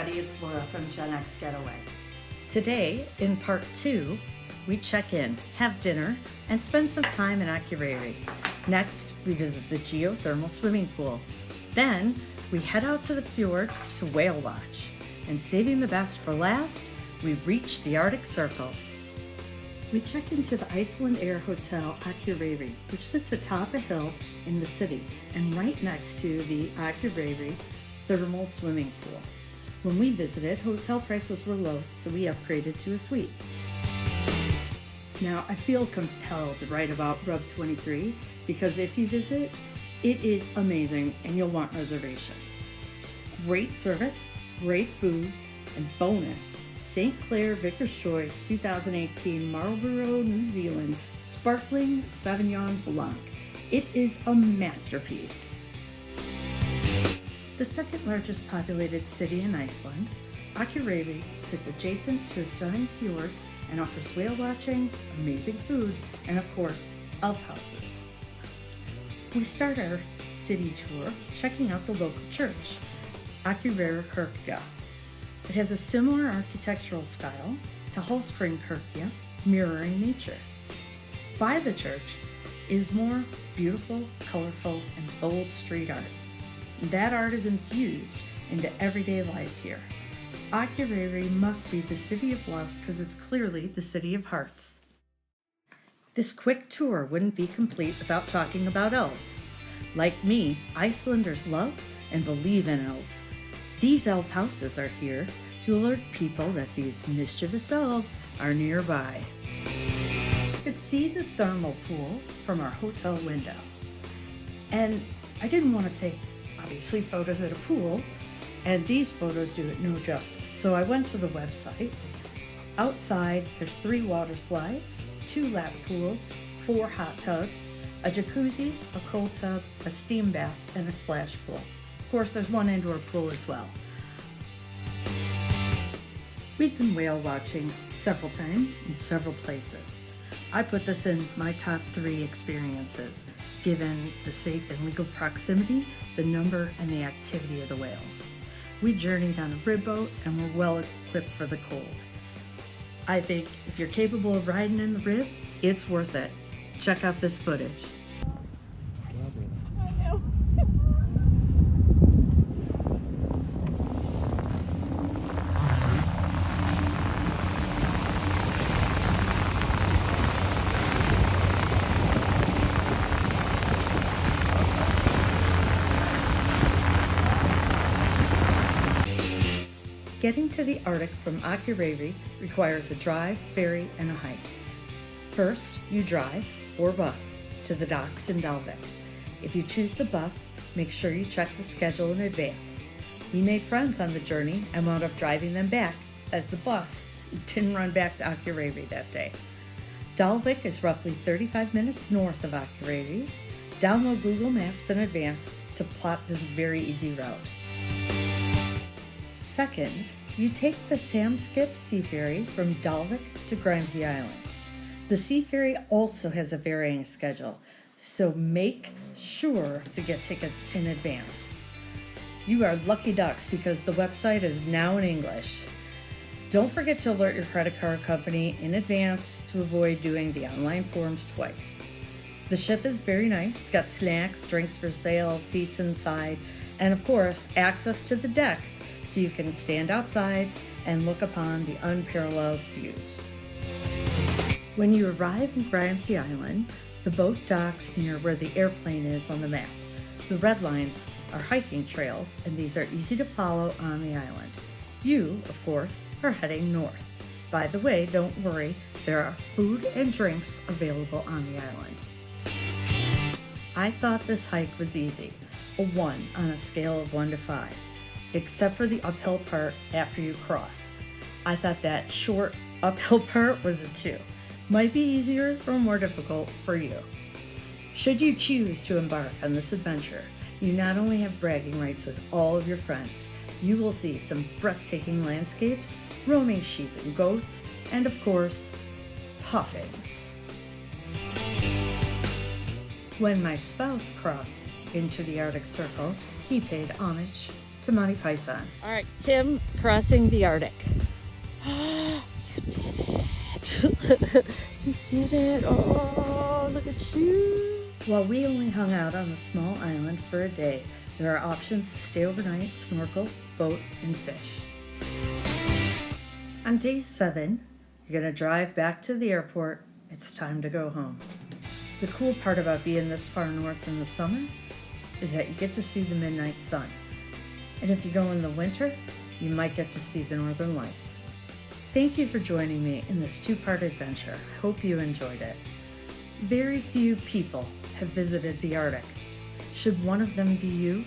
everybody, it's Laura from Gen X Getaway. Today, in part 2, we check in, have dinner, and spend some time in Akureyri. Next, we visit the geothermal swimming pool. Then, we head out to the fjord to whale watch. And saving the best for last, we reach the Arctic Circle. We check into the Iceland Air Hotel Akureyri, which sits atop a hill in the city and right next to the Akureyri thermal swimming pool. When we visited, hotel prices were low, so we upgraded to a suite. Now, I feel compelled to write about Rub 23 because if you visit, it is amazing and you'll want reservations. Great service, great food, and bonus, St. Clair Vicar's Choice 2018 Marlborough, New Zealand Sparkling Sauvignon Blanc. It is a masterpiece. The second largest populated city in Iceland, Akureyri sits adjacent to a stunning fjord and offers whale watching, amazing food, and of course, elf houses. We start our city tour checking out the local church, Akureyri Kirkja. It has a similar architectural style to Hallspring Kirkja, mirroring nature. By the church is more beautiful, colorful, and bold street art. That art is infused into everyday life here. Akureyri must be the city of love because it's clearly the city of hearts. This quick tour wouldn't be complete without talking about elves. Like me, Icelanders love and believe in elves. These elf houses are here to alert people that these mischievous elves are nearby. You could see the thermal pool from our hotel window. And I didn't want to take obviously photos at a pool, and these photos do it no justice. So I went to the website. Outside, there's 3 water slides, 2 lap pools, 4 hot tubs, a jacuzzi, a cold tub, a steam bath, and a splash pool. Of course, there's 1 indoor pool as well. We've been whale watching several times in several places. I put this in my top 3 experiences, given the safe and legal proximity, the number, and the activity of the whales. We journeyed on a rib boat and were well equipped for the cold. I think if you're capable of riding in the rib, it's worth it. Check out this footage. Getting to the Arctic from Akureyri requires a drive, ferry, and a hike. First, you drive, or bus, to the docks in Dalvik. If you choose the bus, make sure you check the schedule in advance. We made friends on the journey and wound up driving them back, as the bus didn't run back to Akureyri that day. Dalvik is roughly 35 minutes north of Akureyri. Download Google Maps in advance to plot this very easy route. Second, you take the Samskip Seafari from Dalvik to Grimsey Island. The Seafari also has a varying schedule, so make sure to get tickets in advance. You are lucky ducks because the website is now in English. Don't forget to alert your credit card company in advance to avoid doing the online forms twice. The ship is very nice. It's got snacks, drinks for sale, seats inside, and of course, access to the deck, so you can stand outside and look upon the unparalleled views. When you arrive in Grimsey Island, the boat docks near where the airplane is on the map. The red lines are hiking trails, and these are easy to follow on the island. You, of course, are heading north. By the way, don't worry, there are food and drinks available on the island. I thought this hike was easy, a 1 on a scale of 1 to 5. Except for the uphill part after you cross. I thought that short uphill part was a 2. Might be easier or more difficult for you. Should you choose to embark on this adventure, you not only have bragging rights with all of your friends, you will see some breathtaking landscapes, roaming sheep and goats, and of course, puffins. When my spouse crossed into the Arctic Circle, he paid homage to to Monty Python. All right, Tim, crossing the Arctic. You did it. You did it. Oh, look at you. While we only hung out on the small island for a day, there are options to stay overnight, snorkel, boat, and fish. On day 7, you're going to drive back to the airport. It's time to go home. The cool part about being this far north in the summer is that you get to see the midnight sun. And if you go in the winter, you might get to see the northern lights. Thank you for joining me in this 2-part adventure. I hope you enjoyed it. Very few people have visited the Arctic. Should one of them be you,